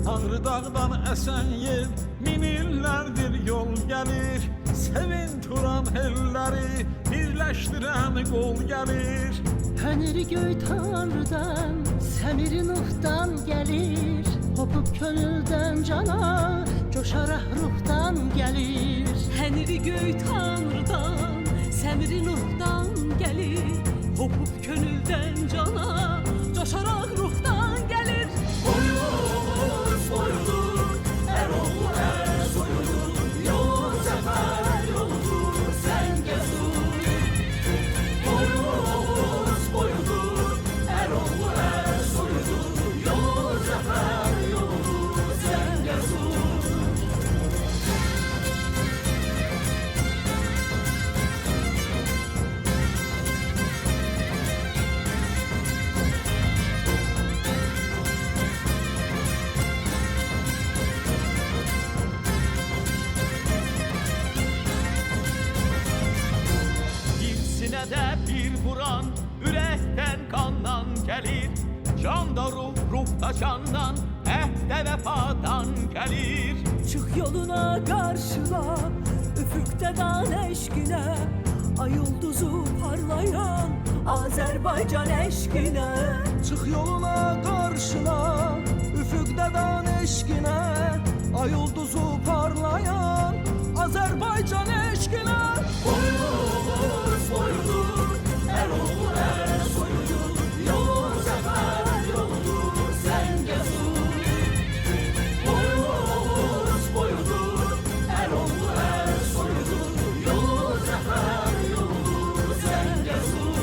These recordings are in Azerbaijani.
Ağrı dağdan əsən yel, min illərdir yol gəlir. Sevin turan elləri, birləşdirən qol gəlir. Tənri göy tanrıdan, səmiri nuhdan gəlir. Hopub könüldən cana, coşaraq ruhdan gəlir. Tənri göy tanrıdan, səmiri nuhdan gəlir. Hopub könüldən cana, coşaraq ruhdan gəlir. Boyuz, boyudur, Əroğlu ər soyudur. Yolun zəfər yoludur, sən gəzur. Boyuz, boyudur, Əroğlu ər soyudur. Yolun zəfər yoludur, sən gəzur. Sinədə bir vuran, ürəkdən qandan gəlir. Canda ruh, ruhda candan, əhdə vəfadan gəlir. Çıx yoluna qarşıla, üfüqdə qan eşqinə. Ay ulduzu parlayan, Azərbaycan eşqinə. Çıx yoluna qarşıla, üfüqdə dan eşqinə. Ay ulduzu parlayan, Azərbaycan eşqinə. Boyuz, boyudur, Əroğlu ər soyudur. Yolun zəfər yoludur, sən gəzur. Boyuz, boyudur, Əroğlu ər soyudur. Yolun zəfər yoludur, sən gəzur.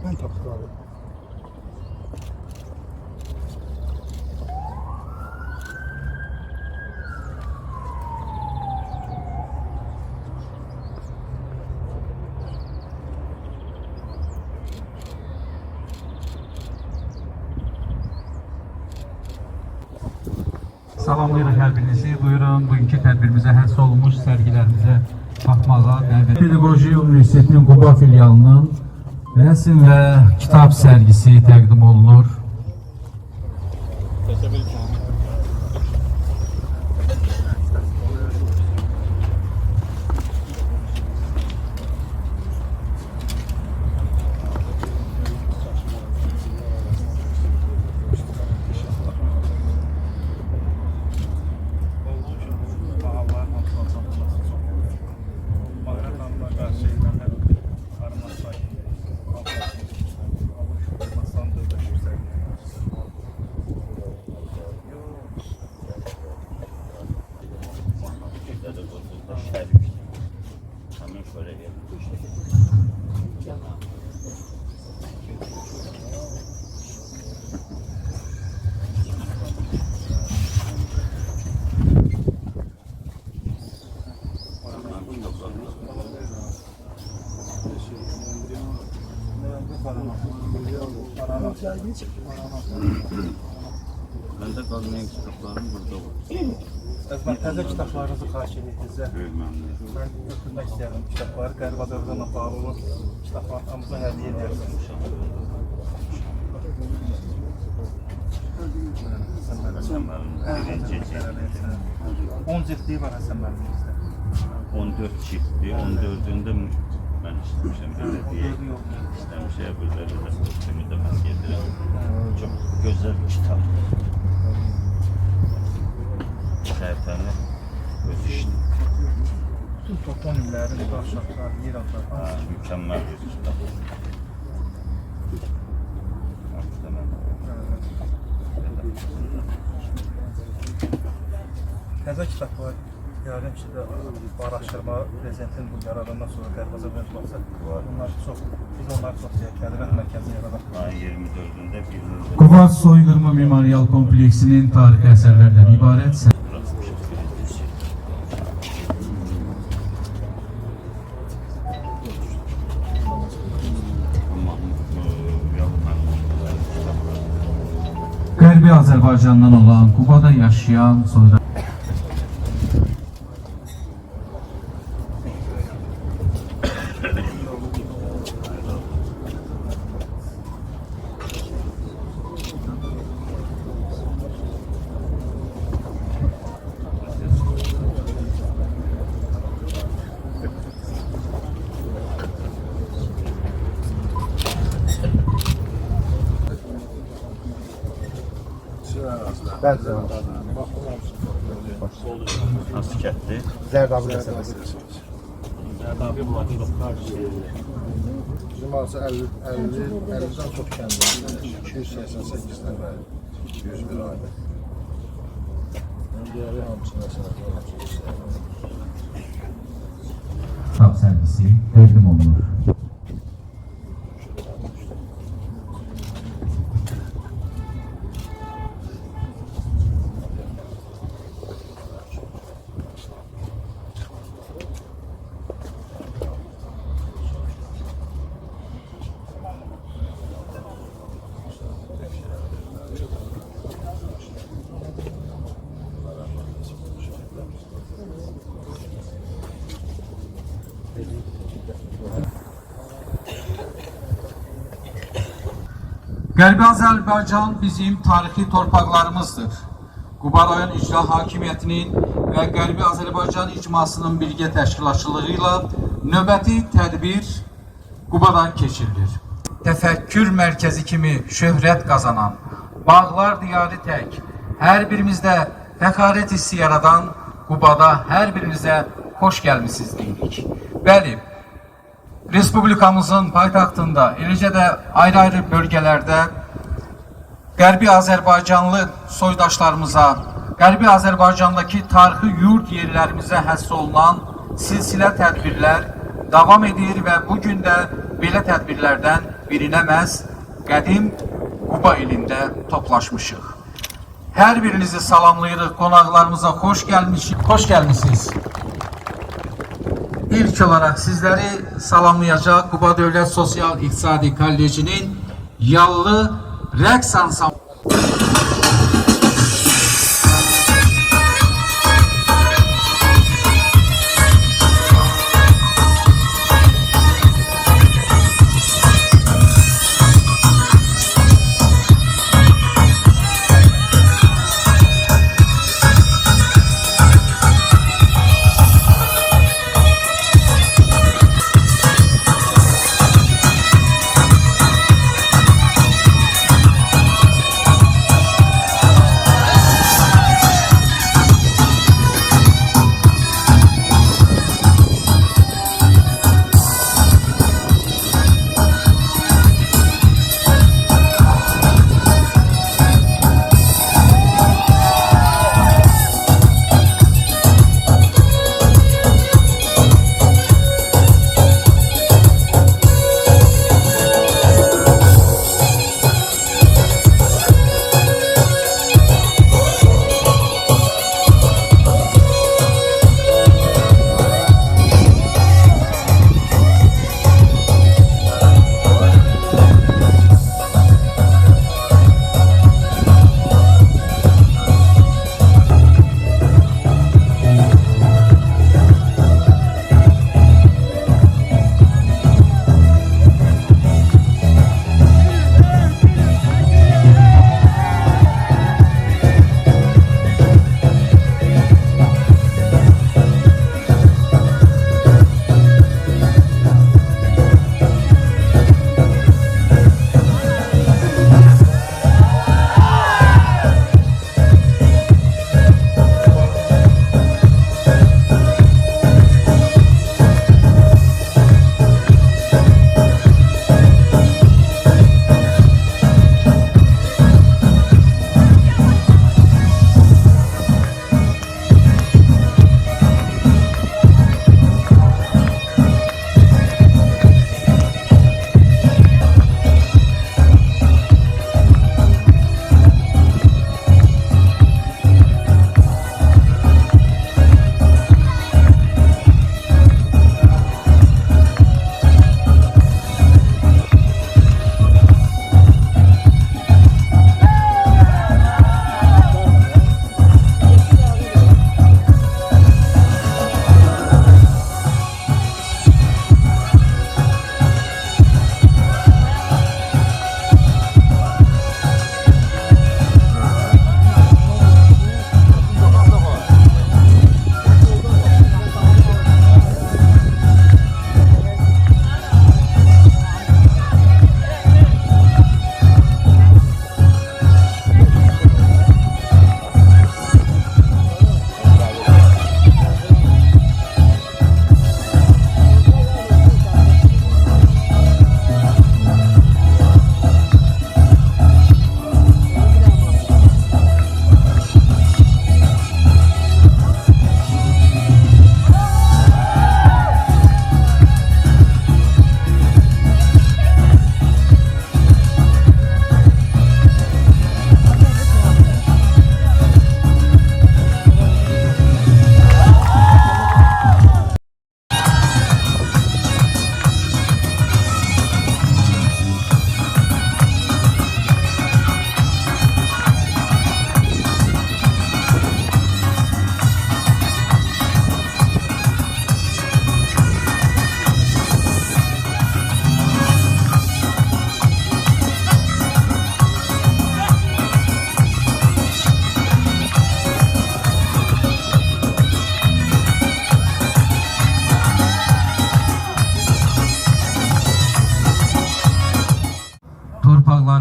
Ben taktım abi. Salamlayırıq hər birinizi. Buyurun, bugünkü tədbirimizə həsr olunmuş sərgilərimizə baxmağa dəvət. Pedaqoji Universitetinin Quba filialının rəsm və kitab sərgisi təqdim olunur. Sandığı da şu sergi. Mənim kitablarım burada var. Əzmət, təzə kitablarınızı xahiş edirdinizə. Mən götürmək istəyərdim kitabları. Qərib Azərbaycanla bağlı kitablarımıza hədiyyə edərsiniz. Həsən müəllim, 10 ciltliyi var Həsən müəllimizdə. 14 çiftdir, 14-ündə mən işləmişəm, belediyə işləmişəm, burada rəsmində mən gedirəm. Çox gözəl bir kitabdır. Səhifəni öz işini. Bütün toponimlərin, daşaqlar, yer atlar. Mükəmməl bir kitab. Təzə kitablar yarım ki də bu araşdırma prezidentin bu yaradandan sonra Qərib Azərbaycan baxsa, bunlar çox, biz onları çox sevək, Kədivət mərkəzini yaradaq. 24-ündə birinin Quba Soyqırma Memorial Kompleksinin tarixi əsərlərdən ibarət Qərbi Azərbaycandan olan Qubada yaşayan soydaşlar Askətdir. Zərdabi qəsəbəsi. Bizim arası 50'den çox kəndimizdə 288'dən bəri 201 ayda. Digəri hamısı məsələn. kitab sərgisi təqdim olunur. Qərbi Azərbaycan bizim tarixi torpaqlarımızdır. Quba rayon icra hakimiyyətinin və Qərbi Azərbaycan icmasının birgə təşkilatçılığı ilə növbəti tədbir Qubada keçirilir. Təfəkkür mərkəzi kimi şöhrət qazanan, bağlar diyarı tək, hər birimizdə fəxarət hissi yaradan Qubada hər birinizə xoş gəlmisiniz deyirik. Bəli, Respublikamızın paytaxtında, eləcə də ayrı-ayrı bölgələrdə Qərbi Azərbaycanlı soydaşlarımıza, Qərbi Azərbaycandakı tarixi yurt yerlərimizə həsr olunan silsilə tədbirlər davam edir və bugün də belə tədbirlərdən birinə məhz qədim Quba ilində toplaşmışıq. Hər birinizi salamlayırıq, qonaqlarımıza xoş gəlmişsiniz. İlk olarak sizleri salamlayacak Quba Dövlət Sosial İqtisadi Kollecinin Yallı Rəqs Ansamblı.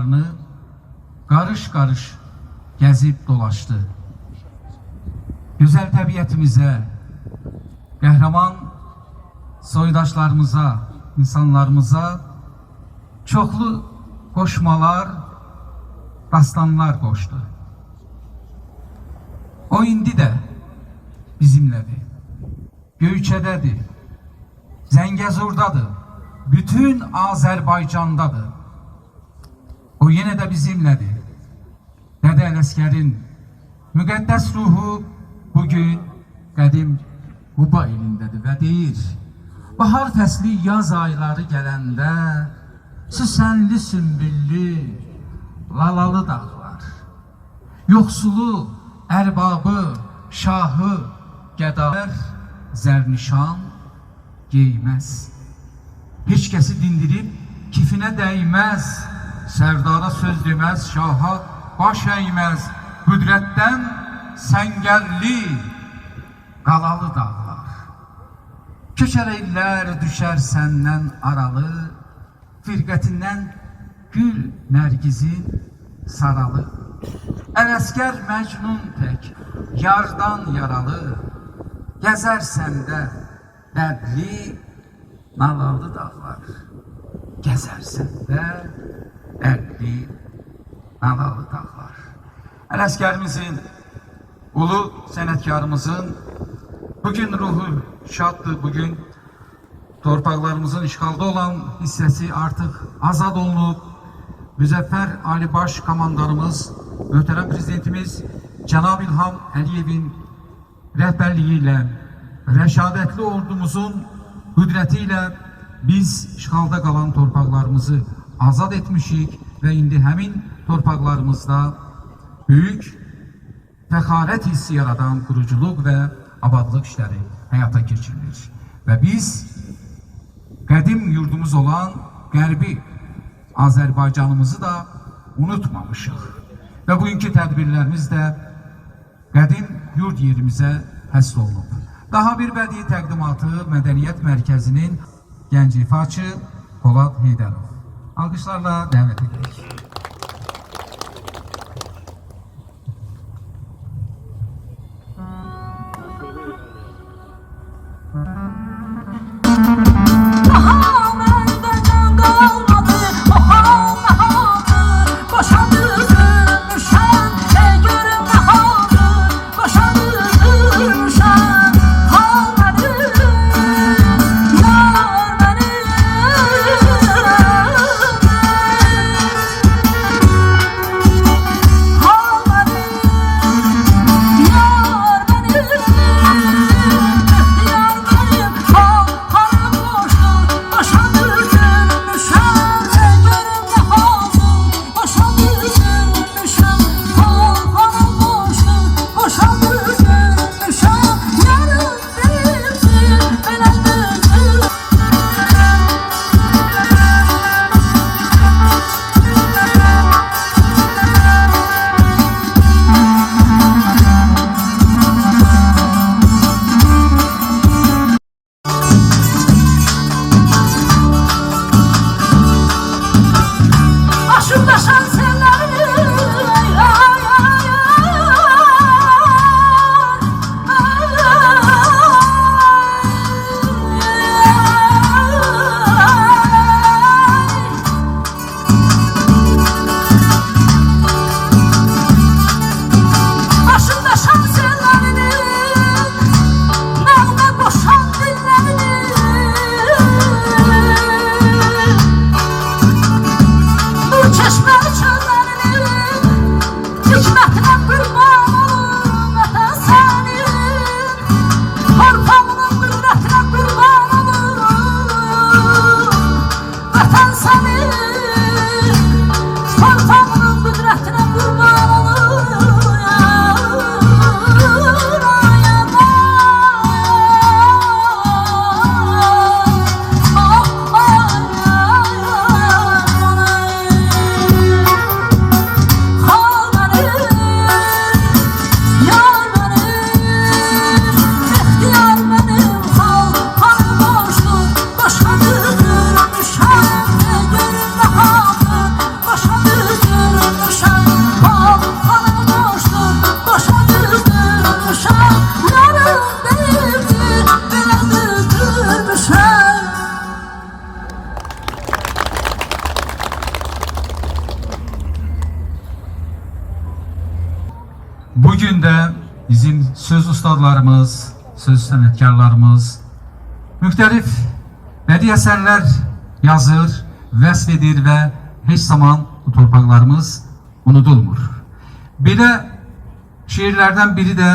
torpaqlarını qarış-qarış gəzib dolaşdı. Gözəl təbiətimizə, qəhrəman soydaşlarımıza, insanlarımıza çoxlu qoşmalar, dastanlar qoşdu. O indi də bizimlədir, Göyçədədir, Zəngəzurdadır, bütün Azərbaycandadır. O yenə də bizimlədir. Dədə Ələsgərin müqəddəs ruhu bugün qədim Quba elindədir və deyir: bahar fəsli yaz ayları gələndə süsənli sümbüllü lalalı dağlar, yoxsulu ərbabı şahı qədər zərnişan geyməz. Heç kəsi dindirib kifinə dəyməz, sərdara söz deməz, şaha baş əyməz. Qüdrətdən səngərli qalalı dağlar, keçər illər düşər səndən aralı, firqətindən gül nərgizin saralı. Ələsgər Məcnun tək yardan yaralı, gəzər səndə dərdli nalalı dağlar, gəzər səndə dərdli nalalı dağlar. Ələsgərimizin, ulu sənətkarımızın bugün ruhu şaddır. Bugün torpaqlarımızın işğalda olan hissəsi artıq azad olunub. Müzəffər Ali Baş Komandanımız, möhtərəm prezidentimiz Cənab İlham Əliyevin rəhbərliyi ilə, rəşadətli ordumuzun qüdrəti ilə biz işğalda qalan torpaqlarımızı azad etmişik və indi həmin torpaqlarımızda böyük fəxarət hissi yaradan quruculuq və abadlıq işləri həyata keçirilir. Və biz qədim yurdumuz olan Qərbi Azərbaycanımızı da unutmamışıq. Və bugünkü tədbirlərimiz də qədim yurd yerimizə həsr olunub. Daha bir bədii təqdimatı Mədəniyyət Mərkəzinin gənc ifaçı Polad Heydərov. Alqışlarla dəvət edirik. ve bizim söz ustalarımız, söz sanatkarlarımız müxtəlif bədii əsərlər yazır, vəsf edir və heç zaman bu torpaqlarımız unudulmur. Belə şiirlərdən biri də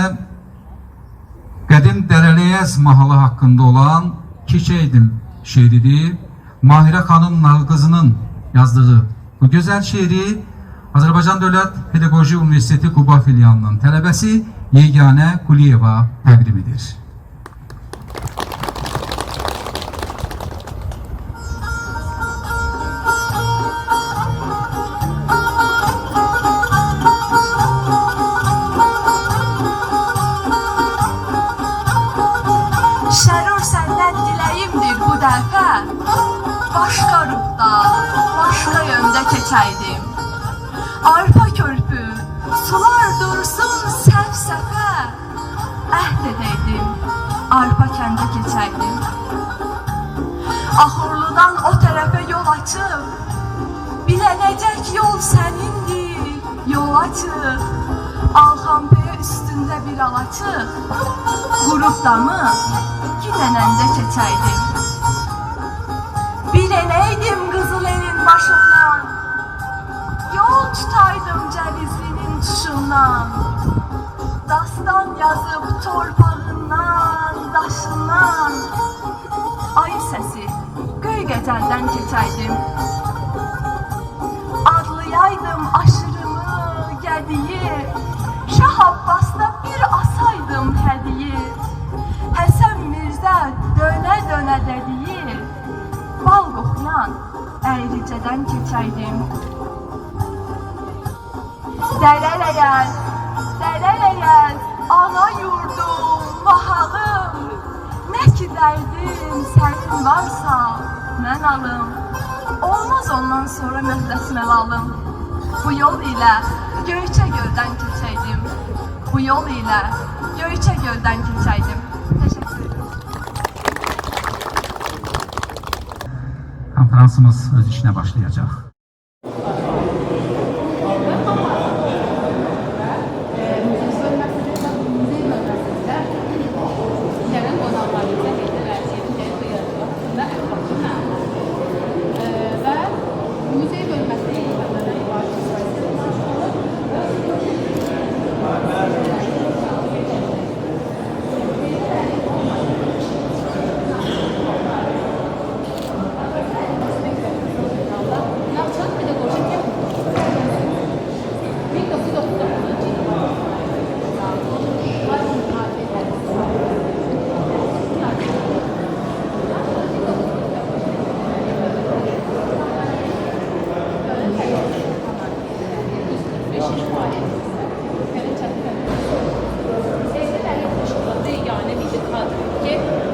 Qədim Dərələyəz mahalı haqqında olan Keçəydim şeiridir. Mahirə xanım Nalqızının yazdığı bu gözəl şeiri Azərbaycan Dövlət Pedaqoji Universiteti Quba filialının tələbəsi Yeganə Quliyeva təqdim edir. Şərur səndən diləyimdir bu dəfə, başqa ruhda, başqa yöndə keçəydim. Arpa körpü, sular dursun səfsəfə, əhd edəydim, arpa kəndə keçəydim. Axurludan o tərəfə yol açıb, bilənəcək yol sənindir, yol açıb. Alxampaya üstündə bir alaçıq, qurub damı, günənəndə keçəydim. Bilənəydim qızıl elin başından, yol tutaydım cəvizlinin tuşundan. Dastan yazıb torpağından, daşından, ay səsi, göy gecəldən keçəydim. Adlayaydım aşırımı, gədiyi, Şah Abbas'da bir asaydım hədiyi. Həsən Mirzə dönə-dönə dediyi, bal qoxuyan əyricədən keçəydim. Dərələyəz, dərələyəz, ana yurdum, mahalım, nə ki dərdin sənin varsa mən alım. Olmaz ondan sonra möhdəsiməl alım. Bu yol ilə Göyçə göldən keçəydim. Bu yol ilə Göyçə göldən keçəydim. Təşəkkür ederim. Konferansımız öz işine başlayacak.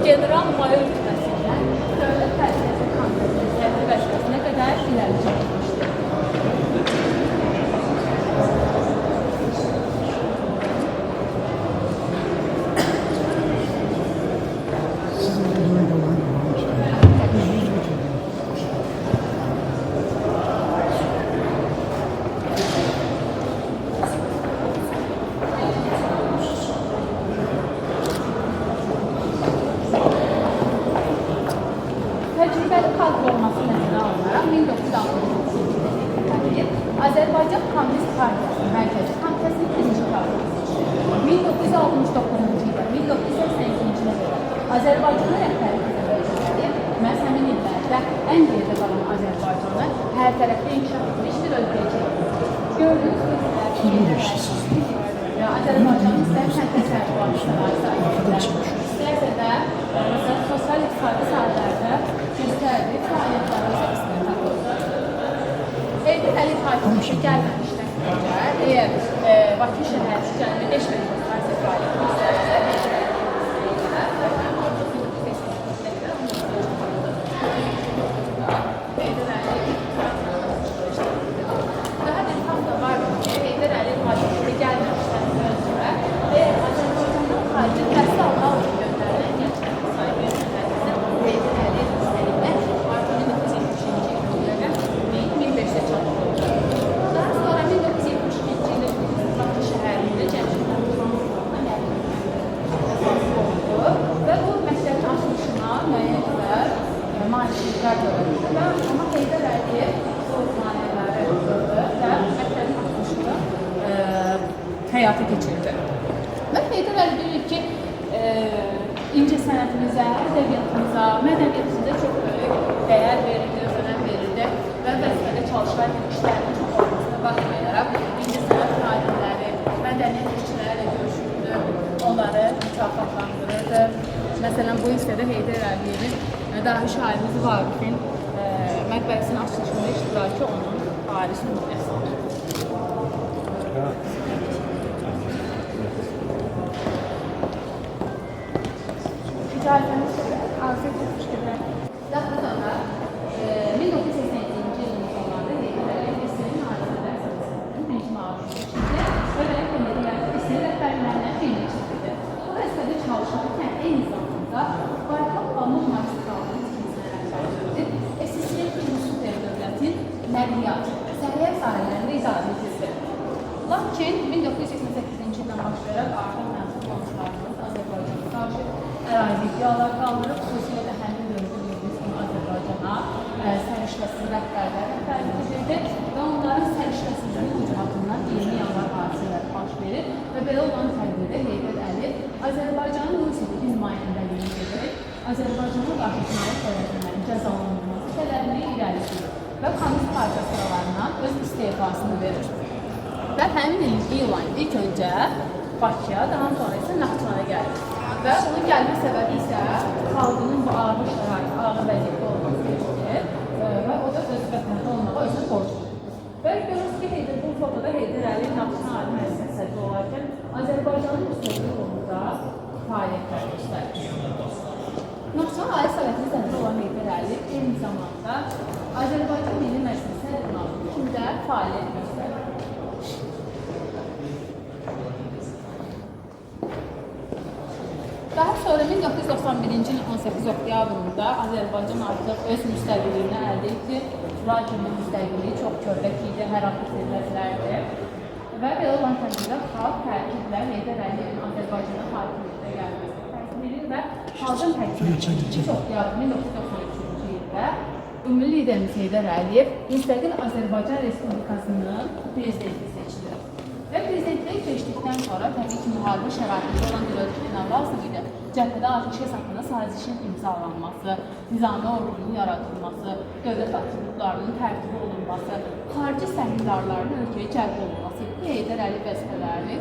General mayor rütbəsindən dövlət təhlükəsizlik komitəsinin səhiyyə vəzifəsinə qədər irəli çəkilmişdir. Təcrübəli kadr olması nəzərə alınaraq 1962-ci ildə Azərbaycan Kommunist Partiyasının Mərkəzi Komitəsinin birinci kadrı seçildi. 1969-cu ildə 1982-ci ilə qədər Azərbaycanın rəhbərlik edilmələri məhz həmin illərdə ən geridə qalan Azərbaycanı hər tərəfdə inkişaf etmiş bir ölkəyə çevrildi. Gördüyünüz üzrə Azərbaycanın istər kənd təsərrüfatı sənayesi, istərsə də sosial-iqtisadi sahələrdə göstərdiyi fəaliyyətləri üzrə istintaq olunur. Heydər Əliyev hakimiyyəti gəlməmişdən öncə, əgər Bakı şəhəri Cənubi 5 metr mühasib fəaliyyəti göstərsə, daha bir tam da var ki, Heydər Əliyev hakimiyyəti gəlməmişdən öncə və Azərbaycandan xarici təhsil almaq üçün göndərilən gənclərin sayı göstərilməsi Heydər Əliyev istəyində artıq 1970-ci illərdə 1500-ə çatdırıldı. Daha sonra 1972-ci ildə Bakı şəhərində Cəmşid həyata keçirdi. Və Heydər Əliyev bilir ki, incəsənətimizə, ədəbiyyatımıza, mədəniyyətimizə çox böyük dəyər verirdi, önəm verirdi və vəzifədə çalışarkən işlərinin çox olmasına baxmayaraq incəsənət xadimləri, mədəniyyət işçiləri ilə görüşürdü, onları mükafatlandırırdı. Məsələn, bu hissədə Heydər Əliyevin dahi şairimiz Vaqifin məqbərəsinin açılışında iştirakı onun xarici nümunəsidir. İcazənizlə arzu etmişdirlər. Daha sonra 1982-ci ilin sonlarında Heydər Əliyev Liseyin ailəsində dərs alışlarının birinci mağazını içində və Bələk Komediyanın Liseyi rəhbərlərindən birini işlədirdi. Bu vəzifədə çalışarkən eyni zamanda Bayqal Pamuk Marksikalının tikimsinə rəhbərlik edir. SSR Super Dövlətin nəqliyyat, səhiyyə sahələrində idarə edirdi. Lakin 1988-ci ildən başlayaraq artıq mənsub qonşularımız Azərbaycana qarşı ərazi iddialar qaldırıb, xüsusilə də həmin dövrdə Yurdisin Azərbaycana səriştəsiz rəhbərlər rəhbərlik edirdi və onların səriştəsizliyi ucbatından yeni yanlar hadisələr baş verir və belə olan təqdirdə Heydər Əliyev Azərbaycanın Rusiyadakı nümayəndəliyini edərək Azərbaycana qarşı cinayət törədənlərin cəzalandırılması tələbini irəli sürür və Komünist Partiya sıralarından öz istefasını verir. Və həmin ilin iyul ilk öncə Bakıya, daha sonra isə Naxçıvana gəlir. Və onun gəlmə səbəbi isə xalqının bu ağır şərait, ağır vəziyyətdə olması seçilir və o da öz vətənində olmağa özünü borcludur. Və görürüz ki, bu fotoda Heydər Əliyev Naxçıvan Ali Məclisi sədri olarkən Azərbaycanın müstəqil yolunda fəaliyyətlər göstərir. Naxçıvan Ali Sovetinin sədri olan Heydər Əliyev eyni zamanda Azərbaycan Milli Məclisi sədri naziri kimi də fəaliyyət göstərir. Daha sonra 1991-ci ilin 18 oktyabrında Azərbaycan artıq öz müstəqilliyini əldə etdi. Lakin müstəqilliyi çox kövrək idi, hər an bitirilə bilərdi. Və belə olan təqdirdə xalq tərkiblə Heydər Əliyevin Azərbaycana hakimiyyətə gəlməsi təqdim edir və xalqın təqdim 2 oktyabr 1993-cü ildə ümumi liderimiz Heydər Əliyev müstəqil Azərbaycan Respublikasının prezidenti seçilir. Və prezidentliyi keçdikdən sonra təbii ki, müharibə şəraitində olan dövlətlərlə lazım idi. Cəbhədə atəşkəs haqqında sazişin imzalanması, nizami ordunun yaradılması, dövlət atributlarının tərtib olunması, xarici səhmdarların ölkəyə cəlb olunması kimi Heydər Əliyev vəzifələrini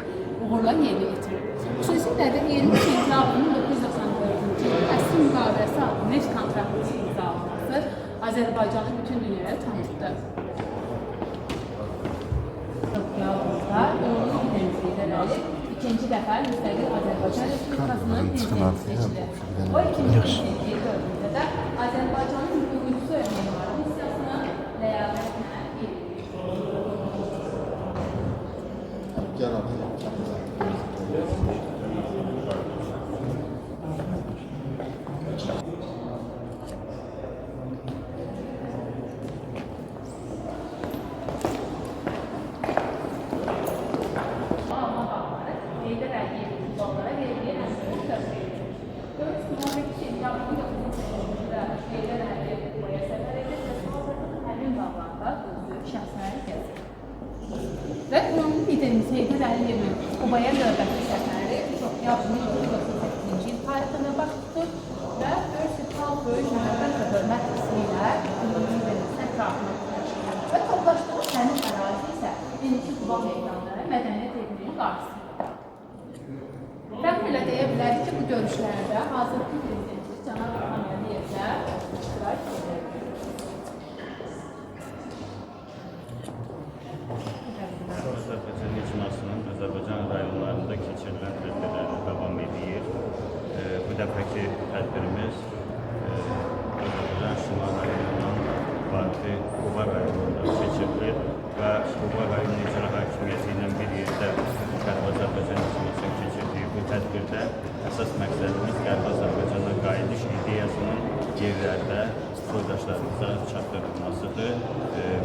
uğurla yerinə yetirir. Xüsusilə də 20 sentyabrın 1994-cü il əsr müqaviləsi adlı neft kontraktının imzalanması Azərbaycanı bütün dünyaya tanıtdı. Ümumi liderimiz Heydər Əliyev ikinci dəfə müstəqil Azərbaycan Respublikasının prezidenti seçilir. O ikinci prezidentliyi dövründə də Azərbaycanın hüquqçusu memarı missiyasını ləyaqətlə Heydər Əliyevin qullarına verildiyi həmçinin təsvir edilir. Görüş müharibə sentyabrın 1983-də Heydər Əliyev buraya səfər edir və hazırda həmin bağlarda özü şəxsləri gəzir. Və ümumi liderimiz Heydər Əliyevin Qubaya növbəti səfəri oktyabr 1998-ci il tarixində baş tutur və Böyük böyük məhəbbət və hörmət hissi ilə ümumi liderimizin ətrafına tutuşur. Və toplaşdığı həmin ərazi isə indiki Quba meydanları mədəniyyət evinin qarşısıdır. Fəxr ilə deyə bilərik ki, bu görüşlərdə hazırki prezidentimiz Cənab İlham Əliyev də iştirak edir. Azərbaycan icmasının Azərbaycan rayonlarında keçirilən tədbirləri davam edir. Bu dəfəki tədbirimiz Azərbaycan Şimal rayonunun Barfi Quba rayonunda keçirilir və Quba rayon icra hakimiyyəti ilə bir yerdə Qərb Azərbaycan icmasının keçirdiyi bu tədbirdə əsas məqsədimiz Qərb Azərbaycana qayıdış ideyasının yerlərdə soydaşlarımıza çatdırılmasıdır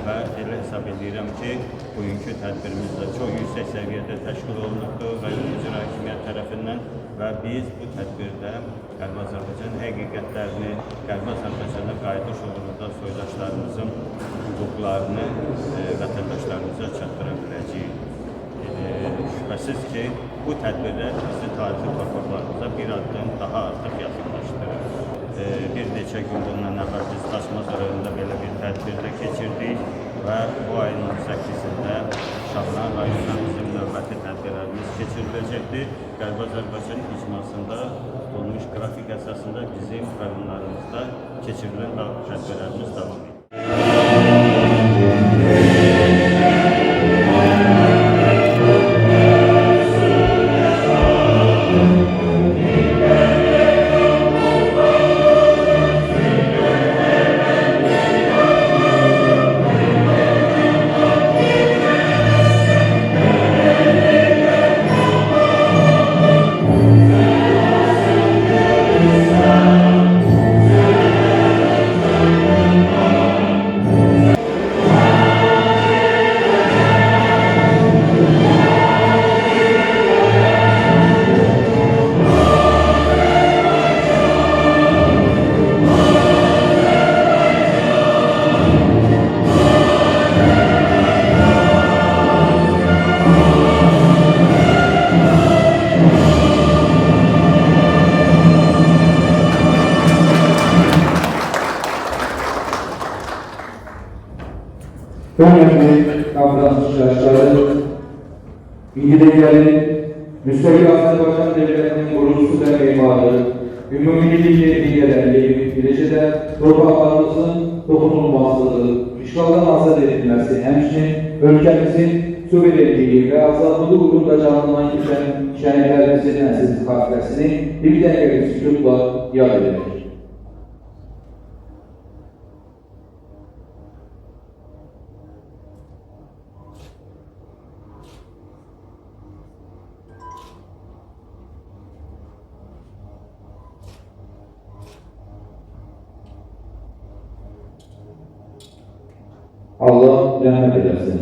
və elə hesab edirəm ki, bugünkü tədbirimiz də çox yüksək səviyyədə təşkil olunubdur rayon icra hakimiyyəti tərəfindən və biz bu tədbirdə Qərb Azərbaycan həqiqətlərini, Qərb Azərbaycana qayıdış uğrunda soydaşlarımızın hüquqlarını vətəndaşlarımıza çatdıra biləcəyik. şübhəsiz ki, bu tədbirlər bizi tarixi torpaqlarımıza bir addım daha artıq yaxınlaşdırır. Bir neçə gün bundan əvvəl biz Daşmaz rayonunda belə bir tədbirdə keçirdik və bu ayın 18-də Şahran rayonunda bizim növbəti tədbirlərimiz keçiriləcəkdir. Qərbi Azərbaycan icmasında olmuş qrafik əsasında bizim rayonlarımızda keçirilən tədbirlərimiz davam edir. Önemli davranış yaşları, İngilizlerin müstakil Azerbaycan Devleti'nin kurucusu ve mimarı, ümumilli liderleri, bilecede torpaqlarımızın dokunulmazlığı, işgaldan azad edilmesi, həmçinin ülkemizin suverenliği ve azadlığı uğrunda canlanan şəhidlərimizin əziz xatirəsini bir dəqiqəlik sükutla yad edilir. Allah rəhmət eləsin.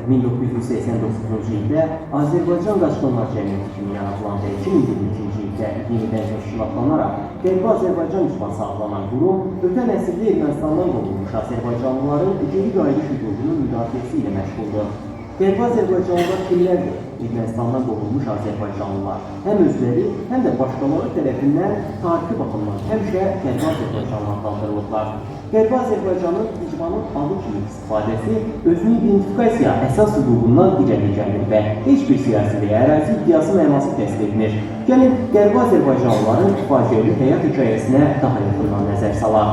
1989-cu ildə Azərbaycan Qaçqınlar Cəmiyyəti kimi yaradılan və 2023-cü ildə yenidən təşkilatlanaraq Qərbi Azərbaycan icması adlanan qurum, ötən əsrdə Ermənistandan qovulmuş Azərbaycanlıların geri qayıdış hüququnun müdafiəsi ilə məşğuldur. Qərbi Azərbaycanlılar kimlərdir? Ermənistandan qovulmuş Azərbaycanlılar həm özləri, həm də başqaları tərəfindən tarixi baxımdan həmişə Qərbi Azərbaycanlı adlandırılıblar. Qərbi Azərbaycanın icmanın adı kimi istifadəsi özünü identifikasiya əsas hüququndan irəli gəlir və heç bir siyasi və ərazi iddiası mənası təsdiq etmir. Gəlin, Qərbi Azərbaycanlıların faciəli həyat hekayəsinə daha yaxından nəzər salaq.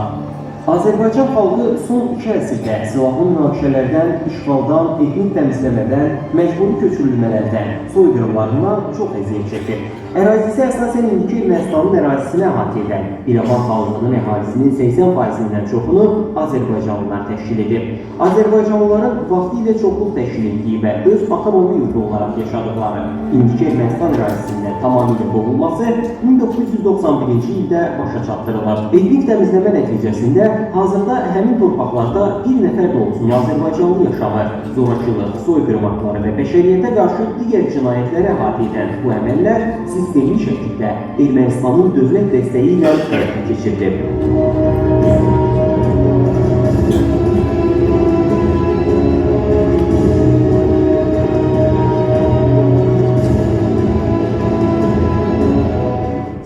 Azərbaycan xalqı son 2 əsrdə silahlı münaqişələrdən, işğaldan, etnik təmizləmədən, məcburi köçürülmələrdən, soyqırımlarından çox əziyyət çəkir. Ərazisi əsasən indiki Ermənistanın ərazisinə əhatə edən İrəvan xalqının ərazisinin 80%-dən çoxunu Azərbaycanlılar təşkil edir. Azərbaycanlıların vaxtilə çoxluq təşkil etdiyi və öz ata-baba yurdu olaraq yaşadıkları indiki Ermənistan ərazisində tamamilə qovulması 1991-ci ildə başa çatdırılır. Etnik təmizləmə nəticəsində hazırda həmin torpaqlarda bir nəfər də olsun Azərbaycanlı yaşamır. Zorakılıq, soyqırım aktları və bəşəriyyətə qarşı digər cinayətləri əhatə edən bu əməllər sistemli şəkildə Ermənistanın dövlət dəstəyi ilə həyata keçirilir.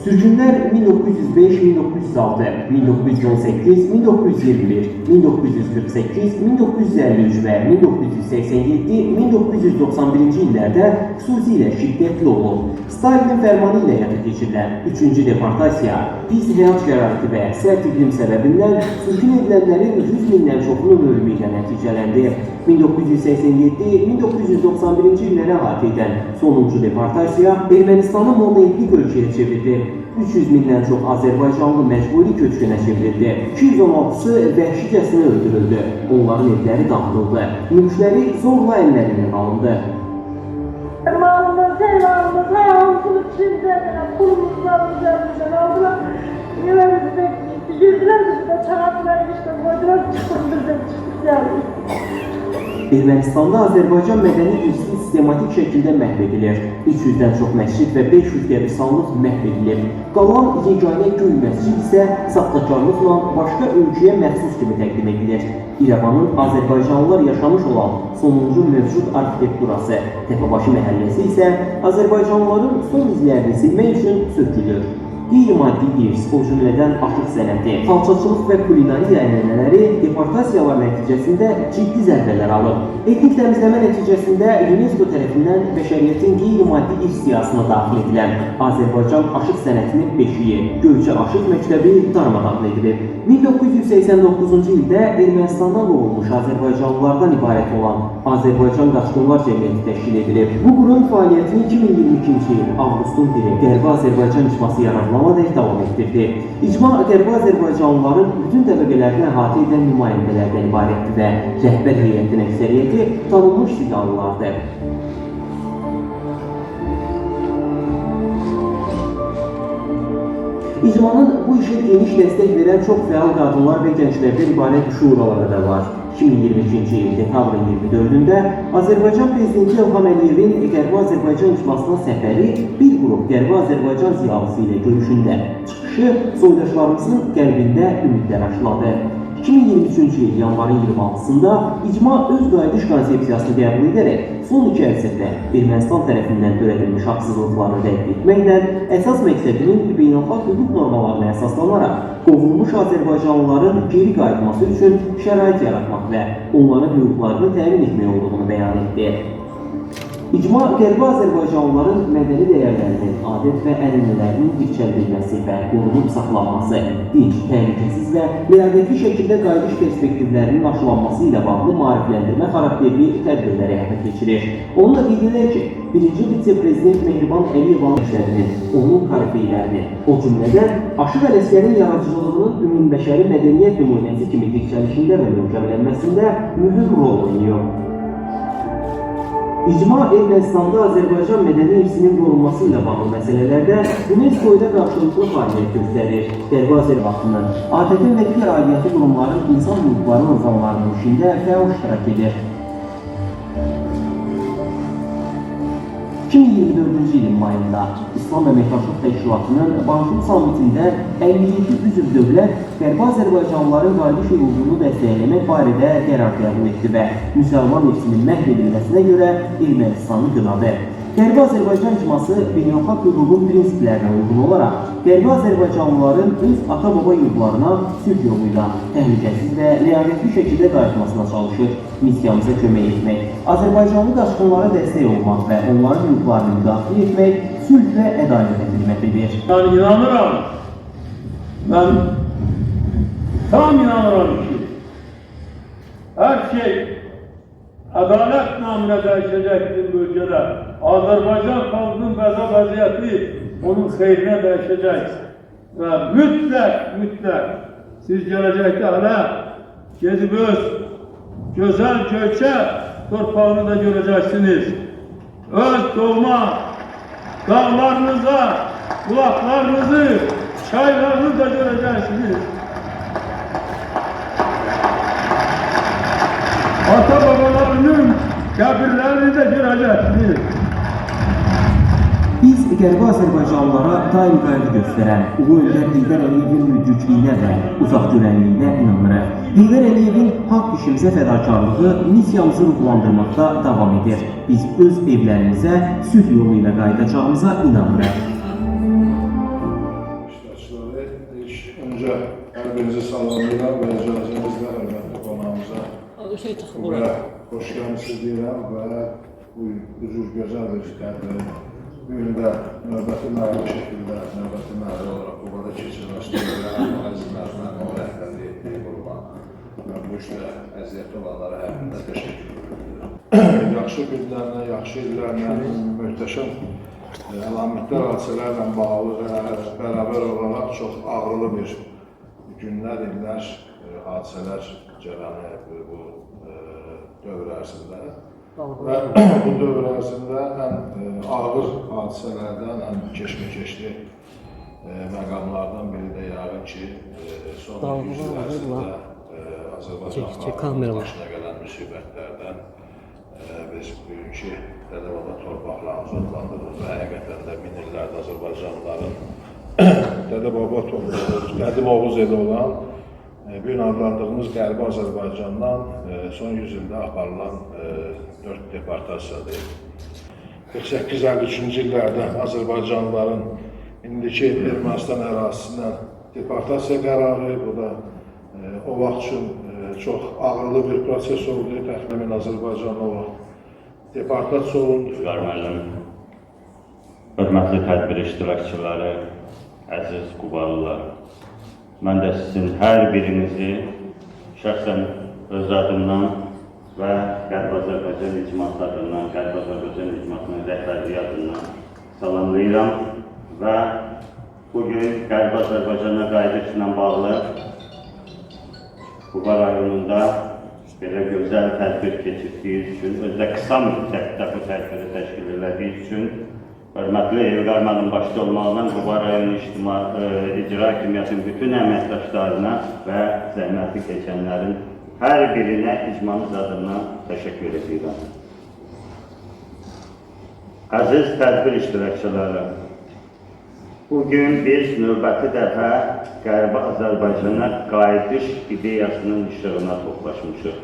Sürgünlər 1905, 1906, 1918, 1921, 1948, 1953 və 1987, 1991-ci illərdə xüsusilə şiddətli olub. Stalinin fərmanı ilə həyata keçirilən 3-cü deportasiya, pis həyat şəraiti və sərt iqlim səbəbindən sürgün edilənlərin 100 mindən çoxunun ölümü ilə nəticələndi. 1987-1991-ci illərə əhatə edən sonuncu deportasiya Ermənistanı monoetnik ölkəyə çevirdi. 300 mindən çox Azərbaycanlı məcburi köçkünə çevrildi. 216-sı vəhşicəsinə öldürüldü. Onların evləri dağıdıldı. Mülkləri zorla əllərindən alındı. Malımız, eyvalımız, hayatımız çizdiler, pulumuzdan üzerinden aldılar. Yüreğimizde girdiler bizde, çağırdılar işte, koydular, çıktık bizden, çıktık yani. Ermənistanda Azərbaycan mədəni irsi sistematik şəkildə məhv edilir. 300-dən çox məscid və 500 qəbristanlıq məhv edilir. Qalan yeganə göy məscid isə saxtakarlıqla başqa ölkəyə məxsus kimi təqdim edilir. İrəvanın Azərbaycanlılar yaşamış olan sonuncu mövcud arxitekturası, Təpəbaşı məhəlləsi isə Azərbaycanlıların son izlərini silmək üçün sökülür. Qeyri-maddi irs, o cümlədən artıq sənəti, xalçaçılıq və kulinariya ənənələri deportasiyalar nəticəsində ciddi zərbələr alıb. Etnik təmizləmə nəticəsində UNESCO tərəfindən bəşəriyyətin qeyri-maddi irs siyahısına daxil edilən Azərbaycan aşıq sənətinin beşiyi, Göyçə Aşıq Məktəbi darmadağın edilib. 1989-cu ildə Ermənistandan qovulmuş Azərbaycanlılardan ibarət olan Azərbaycan Qaçqınlar Cəmiyyəti təşkil edilib. Bu qurum fəaliyyətini 2022-ci il avqustun 1-i Qərbi Azərbaycan icması yaradılana dək davam etdirdi. İcma Qərbi Azərbaycanlıların bütün təbəqələrini əhatə edən nümayəndələrdən ibarətdir və rəhbər heyətin əksəriyyəti tanınmış siqalılardır. İcmanın bu işə geniş dəstək verən çox fəal qadınlar və gənclərdən ibarət şuraları da var. 2022-ci il dekabrın 24-də Azərbaycan Prezidenti İlham Əliyevin Qərbi Azərbaycan icmasına səfəri bir qrup Qərbi Azərbaycan ziyalısı ilə görüşündə çıxışı soydaşlarımızın qəlbində ümidlər aşıladı. 2023-cü il yanvarın 26-sında icma öz qayıdış konsepsiyasını qəbul edərək son 2 əsrdə Ermənistan tərəfindən törədilmiş haqsızlıqlarını rədd etməklə əsas məqsədinin beynəlxalq hüquq normalarına əsaslanaraq qovulmuş Azərbaycanlıların geri qayıtması üçün şərait yaratmaq və onların hüquqlarını təmin etmək olduğunu bəyan etdi. İcma Qərbi Azərbaycanlıların mədəni dəyərlərinin, adət və ənənələrinin dirçəldilməsi və qorunub saxlanması, dinc, təhlükəsiz və ləyaqətli şəkildə qayıdış perspektivlərinin aşılanması ilə bağlı maarifləndirmə xarakterli tədbirləri həyata keçirir. Onunla qeyd edək ki, birinci vitse-prezident Mehriban Əliyevanın işlərinin, onun korifeylərinin, o cümlədən Aşıq Ələsgərin yaradıcılığının ümumbəşəri mədəniyyət nümunəsi kimi dirçəlişində və möhkəmlənməsində mühüm rol oynuyor. İcma Ermənistanda Azərbaycan mədəni irsinin qorunması ilə bağlı məsələlərdə UNESCO-da qarşılıqlı fəaliyyət göstərir. Qərbi Azərbaycanın, ATƏT və digər aidiyyatı qurumların insan hüquqları nizamlarının işində fəal iştirak edir. 2024-cü ilin mayında İslam Əməkdaşlıq Təşkilatının Banjul sammitində 57 üzv dövlət Qərbi Azərbaycanlıların qayıdış hüququnu dəstəkləmək barədə qərar qəbul etdi və müsəlman irsinin məhv edilməsinə görə Ermənistanı qınadı. Qərbi Azərbaycan icması beynəlxalq hüququn prinsiplərinə uyğun olaraq Qərbi Azərbaycanlıların öz ata-baba yurdlarına sülh yolu ilə təhlükəsiz və ləyaqətli şəkildə qayıtmasına çalışır. Missiyamıza kömək etmək, Azərbaycanlı qaçqınlara dəstək olmaq və onların hüquqlarını müdafiə etmək sülh və ədalətə xidmət edir. Ben inanıram, ben tam inanıram ki, her şey adalet namına değişecektir bölgede. Azerbaycan halkının bəza vəziyyəti onun xeyrinə dəyişəcək. Və mütləq siz gələcəkdə hələ gedib öz gözəl Göyçə torpağını da görəcəksiniz. Öz doğma dağlarınıza, bulaqlarınızı, çaylarınızı da görəcəksiniz. Ata-babalarının qəbirlərini də görəcəksiniz. Biz Qərbi Azərbaycanlılara daim qayğı göstərən Ulu Öndər Heydər Əliyevin müdricliyinə və uzaq görənliyinə inanırıq. Heydər Əliyevin haqq işimizə fədakarlığı missiyamızı ruhlandırmaqda davam edir. Biz öz evlərimizə sülh yolu ilə qayıdacağımıza inanırıq. İştirakçıları öncə hər birinizi salamlayıram və icazənizlə hörmətli qonağımıza buraya xoş gəlmişsiniz deyirəm və bu üzür gözəl bir tədbirin bu gün də növbəti mərhələ şəkildə, növbəti mərhələ olaraq burada keçirilməsi deyirəm, əzizlərdən o rəhbərlik etdiyi qurban və bu işlə əziyyətli olanlara həqiqətən təşəkkür edirəm. Yaxşı günlərlə, yaxşı illərlə, möhtəşəm əlamətlər, hadisələrlə bağlı və bərabər olaraq çox ağrılı bir günlər, illər, hadisələr cərəyanı bu dövr ərzində və bu dövr ərzində ən ağır hadisələrdən, ən keşməkeşli məqamlardan biri də yəqin ki, son 100 il ərzində Azərbaycanın başına gələn müsibətlərdən biz bugünkü Dədə-baba torpaqlarımızı adlandırır və həqiqətən də min illərdə Azərbaycanlıların Dədə-baba torpağı, qədim Oğuz eli olan bu gün adlandırdığımız Qərbi Azərbaycandan son 100 ildə aparılan 4 deportasiyadır. 48-53-cü illərdə Azərbaycanlıların indiki Ermənistan ərazisindən deportasiya qərarı, bu da o vaxt üçün çox ağırlı bir proses oldu. Təxminən Azərbaycanlı o vaxt deportasiya olundu. Vüqar müəllim, hörmətli tədbir iştirakçıları, əziz Qubalılar, mən də sizin hər birinizi şəxsən öz adımdan və Qərb Azərbaycan icmaatlarından, Qərb Azərbaycan icmaatının rəhbərliyi adından salamlayıram və bugün Qərb Azərbaycana qayıdışla bağlı Quba rayonunda belə gözəl tədbir keçirdiyi üçün, özdə qısa müddətdə bu tədbiri təşkil elədiyi üçün hörmətli Vüqar müəllim başda olmaqla Quba rayonu icra hakimiyyətinin bütün əməkdaşlarına və zəhməti keçənlərin hər birinə icmanız adından təşəkkür edirəm. Əziz tədbir iştirakçıları, bugün biz növbəti dəfə Qərbi Azərbaycana qayıdış ideyasının işığına toplaşmışıq.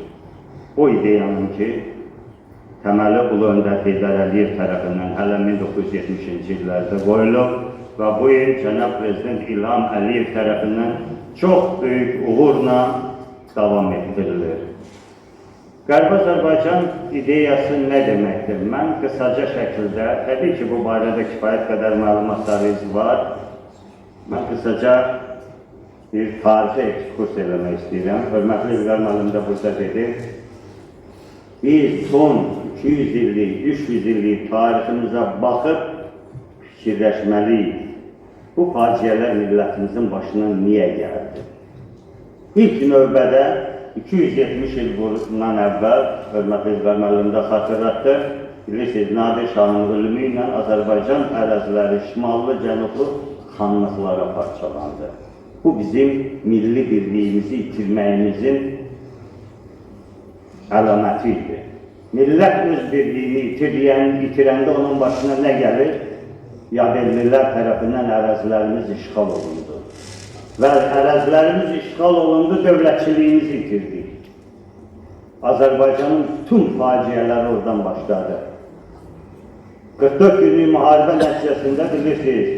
O ideyanın ki, təməli Ulu Öndər Heydər Əliyev tərəfindən hələ 1970-ci illərdə qoyulub və bu il Cənab Prezident İlham Əliyev tərəfindən çox böyük uğurla davam etdirilir. Qərbi Azərbaycan ideyası nə deməkdir? Mən qısaca şəkildə, təbii ki, bu barədə kifayət qədər məlumatlarınız var. Mən qısaca bir tarixi ekskurs eləmək istəyirəm. Hörmətli Vüqar müəllim də burada dedi. Biz son 200 illik, 300 illik tariximizə baxıb fikirləşməliyik. Bu faciələr millətimizin başına niyə gəldi? İlk növbədə 270 il bundan əvvəl, hörmətli Vüqar müəllim də xatırlatdı, bilirsiniz, Nadir Şahın ölümü ilə Azərbaycan əraziləri şimallı, cənublu xanlıqlara parçalandı. Bu bizim milli birliyimizi itirməyimizin əlaməti idi. Millət öz birliyini itirəndə onun başına nə gəlir? Yadelilər tərəfindən ərazilərimiz işğal olundu. Və ərazilərimiz işğal olundu, dövlətçiliyimizi itirdik. Azərbaycanın bütün faciələri oradan başladı. 44 günlük müharibə nəticəsində bilirsiniz,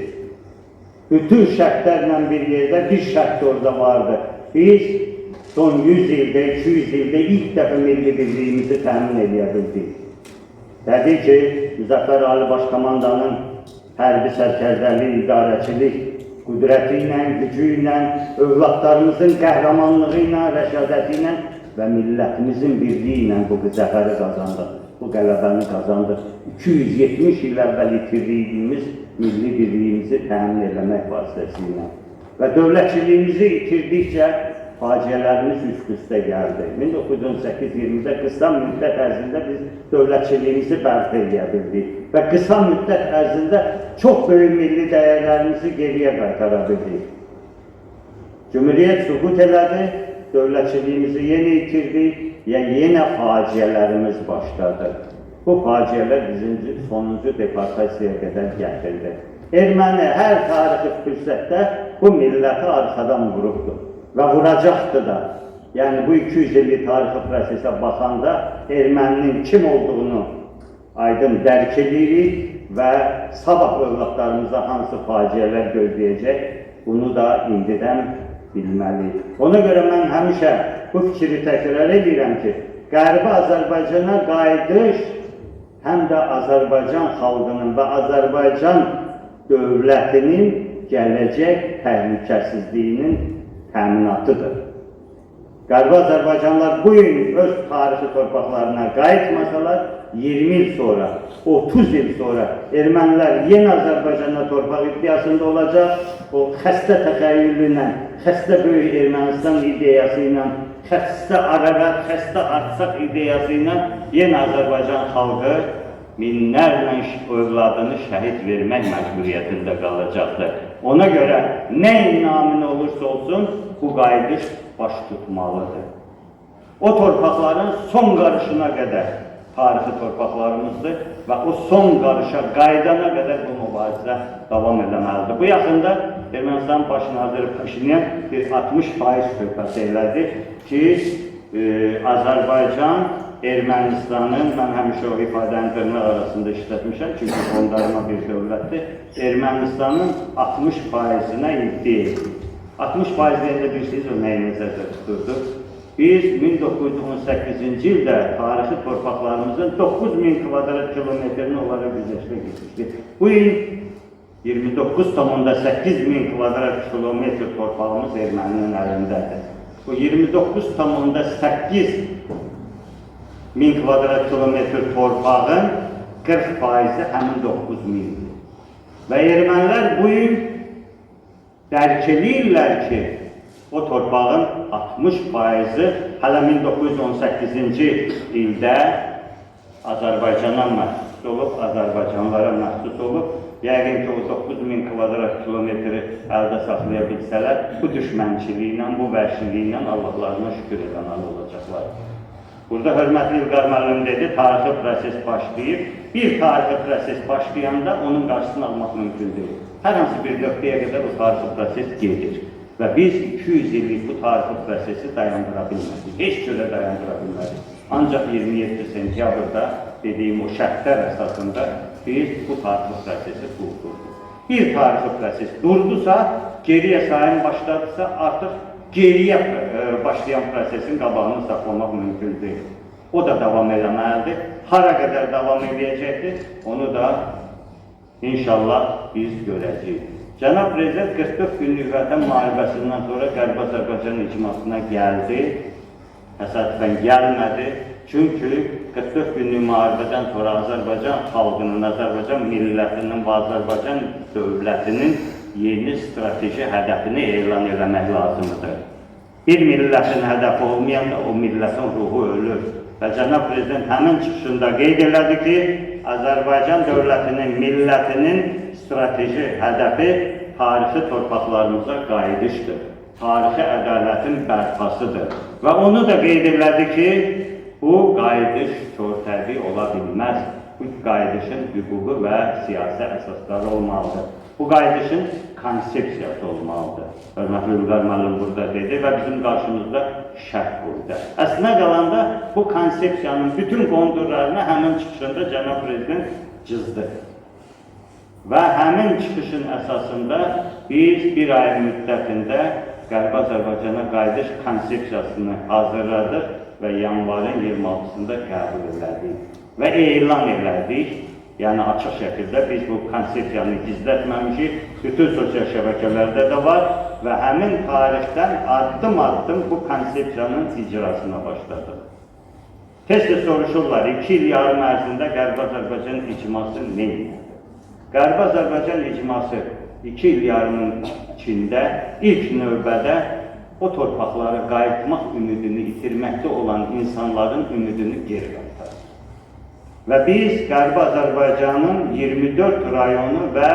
bütün şərtlərlə bir yerdə bir şərt orada vardı. Biz son 100 ildə, 200 ildə ilk dəfə milli birliyimizi təmin edə bildik. Təbii ki, Müzəffər Ali Başkomandanın hərbi sərkərdəlik, idarəçilik qüdrəti ilə, gücü ilə, övladlarımızın qəhrəmanlığı ilə, rəşadəti ilə və millətimizin birliyi ilə bu zəfəri qazandıq, bu qələbəni qazandıq. 270 il əvvəl itirdiyimiz milli birliyimizi təmin eləmək vasitəsilə və dövlətçiliyimizi itirdikcə faciələrimiz üst-üstə gəldi. 1918-20-də qısa müddət ərzində biz dövlətçiliyimizi bərpa edə bildik və qısa müddət ərzində çox böyük milli dəyərlərimizi geriyə qaytara bildik. Cümhuriyyət süqut elədi, dövlətçiliyimizi yenə itirdik, yenə faciələrimiz başladı. Bu faciələr bizi sonuncu deportasiyaya qədər gətirdi. Erməni hər tarixi fürsətdə bu milləti arxadan vurubdur və vuracaqdı da. Yəni bu 200 illik tarixi prosesə baxanda erməninin kim olduğunu aydın dərk edirik və sabah övladlarımıza hansı faciələr gözləyəcək, bunu da indidən bilməliyik. Ona görə mən həmişə bu fikri təkrar edirəm ki, Qərbi Azərbaycana qayıdış həm də Azərbaycan xalqının və Azərbaycan dövlətinin gələcək təhlükəsizliyinin təminatıdır. Qərbi Azərbaycanlılar bu gün öz tarixi torpaqlarına qayıtmasalar, 20 il sonra, 30 il sonra ermənilər yenə Azərbaycana torpaq iddiasında olacaq, o xəstə təxəyyülü ilə, xəstə böyük Ermənistan ideyası ilə, xəstə Arəvət, xəstə Artsaq ideyası ilə yenə Azərbaycan xalqı minlərlə övladını şəhid vermək məcburiyyətində qalacaqdır. Ona görə nə naminə olursa olsun, bu qayıdış baş tutmalıdır. O torpaqların son qarışına qədər tarixi torpaqlarımızdır və o son qarışa qayıdana qədər bu mübarizə davam eləməlidir. Bu yaxında Ermənistan baş naziri Paşinyan bir 60% söhbət elədi ki, Azərbaycan Ermənistanın, mən həmişə o ifadəni dönmək arasında işlətmişəm, çünki onlarına bir dövlətdir, Ermənistanın 60%-nə iddia edir. 60% deyəndə bilirsiniz, o nəyi nəzərdə tuturdu? Biz 1918-ci ildə tarixi torpaqlarımızın 9000 kvadrat kilometrini onlara güzəştə geçmişdik. Bu il 29,8 min kvadrat kilometr torpağımız erməninin əlindədir. Bu 29,8 min kvadrat kilometr torpağın 40%-i həmin 9 mindir. Və ermənilər bu il dərk edirlər ki, o torpağın 60%-i hələ 1918-ci ildə Azərbaycana məxsus olub, Azərbaycanlara məxsus olub. Yəqin ki, o 9000 kvadrat kilometri əldə saxlaya bilsələr, bu düşmənçiliklə, bu vəhşiliklə Allahlarına şükür edənlər olacaqlar. Burada hörmətli İlqar müəllim dedi, tarixi proses başlayıb. Bir tarixi proses başlayanda onun qarşısını almaq mümkün deyil. Hər hansı bir nöqtəyə qədər o tarixi proses gedir. Və biz 200 illik bu tarixi prosesi dayandıra bilmədik. Heç cürə dayandıra bilmədik. Ancaq 27 sentyabrda dediyim o şərtlər əsasında biz bu tarixi prosesi durdurduq. Bir tarixi proses durdusa, geriyə sayım başladısa, artıq geriyə başlayan prosesin qabağını saxlamaq mümkün deyil. O da davam eləməlidir. Hara qədər davam edəcəkdir, onu da inşallah biz görəcəyik. Cənab Prezident 44 günlük vətən müharibəsindən sonra Qərbi Azərbaycan icmasına gəldi. Təsadüfən gəlmədi. Çünki 44 günlük müharibədən sonra Azərbaycan xalqının, Azərbaycan millətinin və Azərbaycan dövlətinin yeni strateji hədəfini elan eləmək lazımdır. Bir millətin hədəfi olmayanda o millətin ruhu ölür. Və Cənab Prezident həmin çıxışında qeyd elədi ki, Azərbaycan dövlətinin, millətinin strateji hədəfi tarixi torpaqlarımıza qayıdışdır. Tarixi ədalətin bərpasıdır. Və onu da qeyd elədi ki, bu qayıdış körtəbi ola bilməz. Bu qayıdışın hüquqi və siyasi əsasları olmalıdır. Bu qayıdışın konsepsiyası olmalıdır. Hörmətli İlqar müəllim burada dedi və bizim qarşımızda şərt qoydu. Əslində qalanda bu konsepsiyanın bütün qondurlarını həmin çıxışında Cənab Prezident cızdı. Və həmin çıxışın əsasında biz bir ay müddətində Qərbi Azərbaycana qayıdış konsepsiyasını hazırladıq və yanvarın 26-sında qəbul elədik və elan elədik. Yəni açıq şəkildə biz bu konsepsiyanı gizlətməmişik, bütün sosial şəbəkələrdə də var və həmin tarixdən addım-addım bu konsepsiyanın icrasına başladıq. Tez-tez soruşurlar, 2 il yarım ərzində Qərbi Azərbaycan icması neydir? Qərbi Azərbaycan icması 2 il yarımın içində ilk növbədə o torpaqlara qayıtmaq ümidini itirməkdə olan insanların ümidini geri qaytarır. Və biz Qərbi Azərbaycanın 24 rayonu və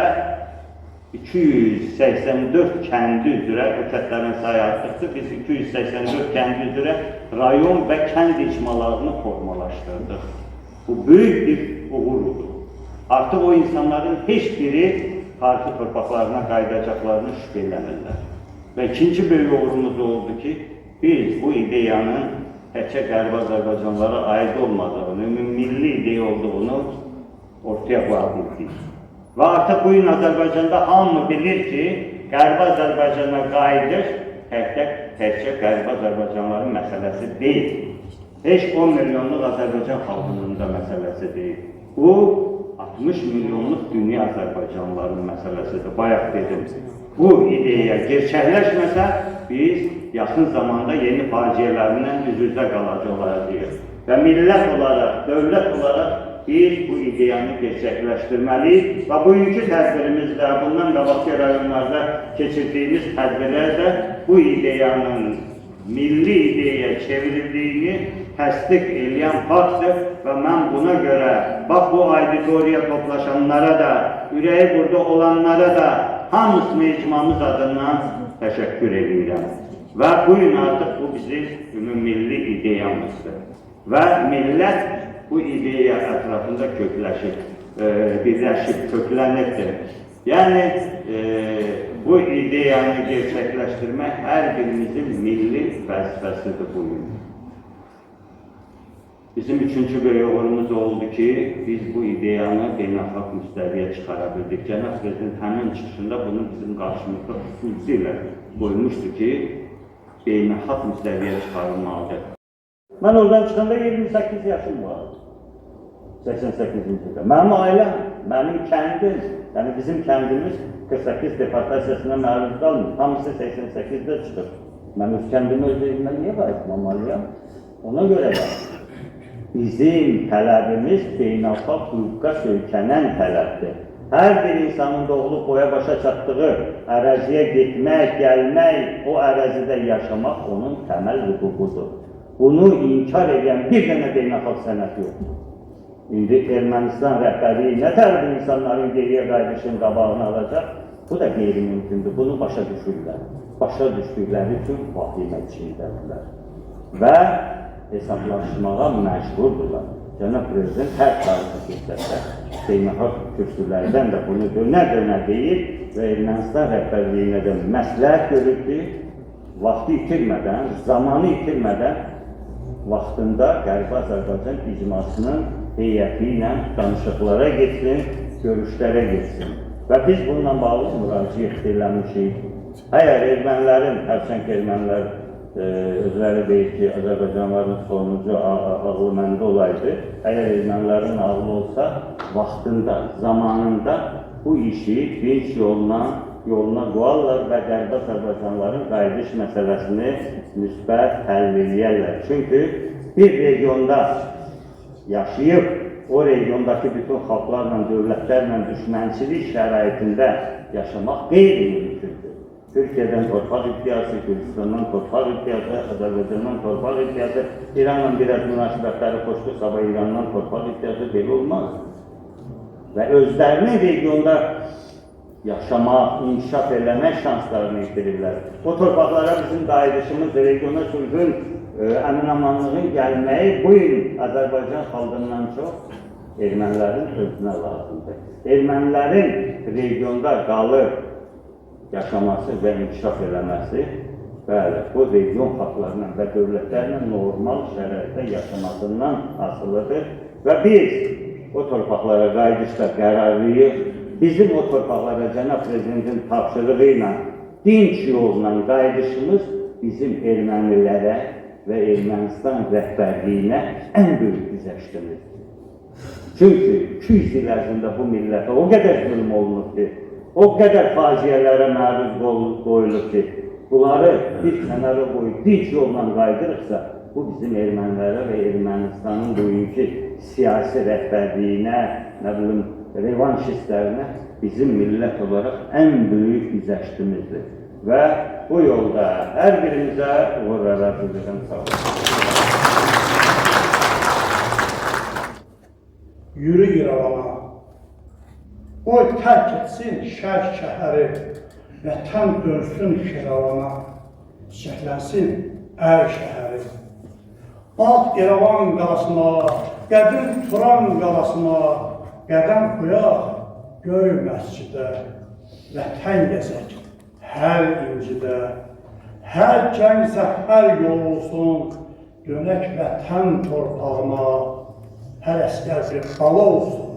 284 kəndi üzrə, o kətlərin sayı artıqdır, biz 284 kəndi üzrə rayon və kənd icmalarını formalaşdırdıq. Bu böyük bir uğurdur. Artıq o insanların heç biri tarixi torpaqlarına qayıdacaqlarını şübhə eləmirlər. Və ikinci böyük uğurumuz oldu ki, biz bu ideyanın təkcə Qərbi Azərbaycanlara aid olmadığını, ümumilli ideya olduğunu ortaya qoyabildik. Və artıq bu gün Azərbaycanda hamı bilir ki, Qərbi Azərbaycana qayıdış təkcə Qərbi Azərbaycanların məsələsi deyil. Heç 10 milyonluq Azərbaycan xalqının da məsələsi deyil. Bu, 60 milyonluq dünya Azərbaycanlıların məsələsidir. Bayaq dedim, bu ideya gerçəkləşməsə, biz yaxın zamanda yeni faciələrlə üz-üzə qalacaqlarıq. Və millət olaraq, dövlət olaraq biz bu ideyanı gerçəkləşdirməliyik və bugünkü tədbirimizdə, bundan qabaqki rayonlarda keçirdiyimiz tədbirlərdə bu ideyanın milli ideyaya çevrildiyini təsdiq edən faktdır və mən buna görə bax bu auditoriya toplaşanlara da, ürəyi burada olanlara da hamısını icmamız adından təşəkkür edirəm. Və bugün artıq bu bizim ümumilli ideyamızdır. Və millət bu ideya ətrafında kökləşib, birləşib, köklənibdir. Yəni, bu ideyanı gerçəkləşdirmək hər birimizin milli vəzifəsidir bu gün. Bizim üçüncü böyük uğurumuz oldu ki, biz bu ideyanı beynəlxalq müstəviyə çıxara bildik. Cənab Prezident həmin çıxışında bunu bizim qarşımızda xüsusilə qoymuşdu ki, beynəlxalq müstəviyə çıxarılmalıdır. Mən oradan çıxanda 28 yaşım vardı. 88-ci ildə. Mənim ailəm, mənim kəndim, yəni bizim kəndimiz 48 deportasiyasına məruz qalmır. Hamısı 88-də çıxır. Mən öz kəndimi öz evimdən niyə qayıtmamalıyam? Ona görə də bizim tələbimiz beynəlxalq hüquqa söykənən tələbdir. Hər bir insanın doğulub boya başa çatdığı əraziyə getmək, gəlmək, o ərazidə yaşamaq onun təməl hüququdur. Bunu inkar edən bir dənə beynəlxalq sənəd yoxdur. İndi Ermənistan rəhbərliyi nə tərəf insanların geriyə qayıdışın qabağını alacaq? Bu da qeyri-mümkündür. Bunu başa düşürlər. Başa düşdükləri üçün vahimə içindədirlər. Və hesablaşmağa məcburdurlar. Cənab Prezident hər tarixi müddətdə beynəlxalq kürsülərdən də bunu dönə-dönə deyir və Ermənistan rəhbərliyinə də məsləhət görür ki, vaxtı itirmədən, zamanı itirmədən vaxtında Qərbi Azərbaycan icmasının heyəti ilə danışıqlara getsin, görüşlərə getsin. Və biz bununla bağlı müraciət eləmişik. Əgər ermənilərin, hərçənd ermənilər özləri deyir ki, Azərbaycanların sonucu ağlı məndə olaydı. Əgər ermənilərin ağlı olsa, vaxtında, zamanında bu işi dinç yoluna qoyarlar və Qərbi Azərbaycanların qayıdış məsələsini müsbət həll edərlər. Çünki bir regionda yaşayıb, o regiondakı bütün xalqlarla, dövlətlərlə düşmənçilik şəraitində yaşamaq qeyri-mümkündür. Türkiye'den torpaq iddiası, Gürcistan'dan torpaq iddiası, Azərbaycandan torpaq iddiası, İran'la biraz münasibətləri xoşdur, sabah İran'dan torpaq iddiası belə olmaz. Və özlərini regionda yaşamaq, inkişaf eləmək şanslarını itirirlər. O torpaqlara bizim qayıdışımız, regiona sülhün, əmin-amanlığın gəlməyi bu il Azərbaycan xalqından çox ermənilərin özünə lazımdır. Ermənilərin regionda qalıb yaşaması və inkişaf eləməsi, bəli, bu region xalqlarla və dövlətlərlə normal şəraitdə yaşamasından asılıdır və biz o torpaqlara qayıdışda qərarlıyıq. Bizim o torpaqlara Cənab Prezidentin tapşırığı ilə dinç yolla qayıdışımız bizim ermənilərə və Ermənistan rəhbərliyinə ən böyük güzəştimizdir. Çünki 200 il ərzində bu millətə o qədər zulm olunur ki, o qədər faciələrə məruz qoyulur ki, bunları bir kənara qoyub dinç yolla qaydırıqsa, bu bizim ermənilərə və Ermənistanın bugünkü siyasi rəhbərliyinə, nə bilim, revanşistlərinə bizim millət olaraq ən böyük güzəştimizdir. Və bu yolda hər birimizə uğurlar diləyirəm, sağ olun. Yürü İrana, qoy tərk etsin şərq şəhəri, vətən dönsün şiralana, çiçəklənsin ər şəhəri. Alt İrəvan qalasına, qədim Turan qalasına, qədəm qoyaq göy məscidə, vətən gəzək hər incidə, hər cəng zəhər yol olsun, dönək vətən torpağına, hər əskər bir qala olsun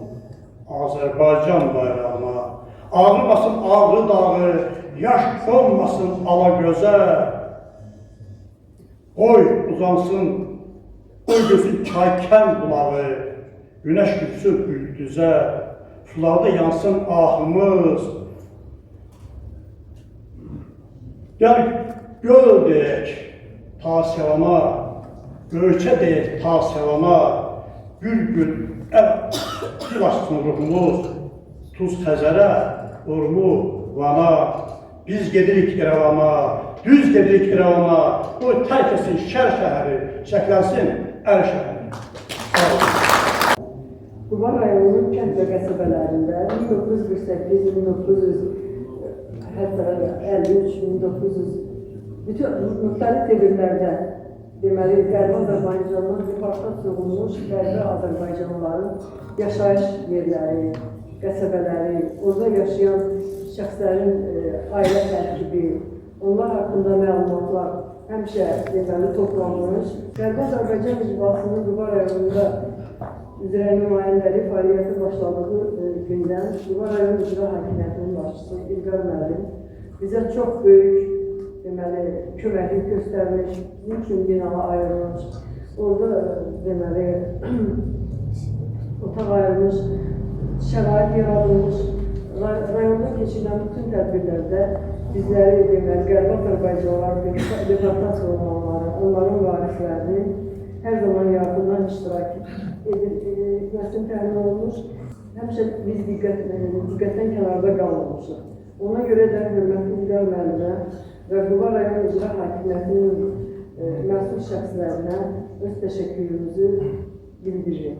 Azərbaycan bayrağına, ağrımasın ağrı dağı, yaş olmasın ala gözə, qoy uzansın, qoy gözü çaykən bulağı, günəş gülsün güldüzə, sularda yansın ahımız. Gəl göl deyək ta sevana, göyçə deyək ta sevana, gül gül açsın ruhumuz, tuz xəzərə, urmu, vana, biz gedirik İrəvana, düz gedirik İrəvana, o tərk etsin şər şəhəri, çəklənsin ər şəhəri. Quba rayonunun kənd və qəsəbələrində 1948-1953, 1900, bütün müxtəlif devirlərdə deməli, Qərbi Azərbaycandan deportasiya olunmuş Qərbi Azərbaycanlıların yaşayış yerləri, qəsəbələri, orada yaşayan şəxslərin ailə tərkibi, onlar haqqında məlumatlar həmişə deməli toplanmış. Qərbi Azərbaycan iclasının Quba rayonunda üzrə nümayəndəlik fəaliyyəti başladığı gündən Quba rayon icra hakimiyyətinin başçısı İlqar müəllim bizə çox böyük deməli köməklik göstərmiş, bizim üçün bina ayrılmış, orada deməli otaq ayrılmış, şərait yaradılmış, rayonda keçirilən bütün tədbirlərdə bizləri deməli Qərbi Azərbaycanlılar, deportasiya olunanları, onların varislərini hər zaman yaxından iştirak etməsini təmin olunmuş. Həmişə biz diqqətdən kənarda qalmamışıq. Ona görə də hörmətli İlqar müəllimə və Quba rayon icra hakimiyyətinin məsul şəxslərinə öz təşəkkürümüzü bildiririk.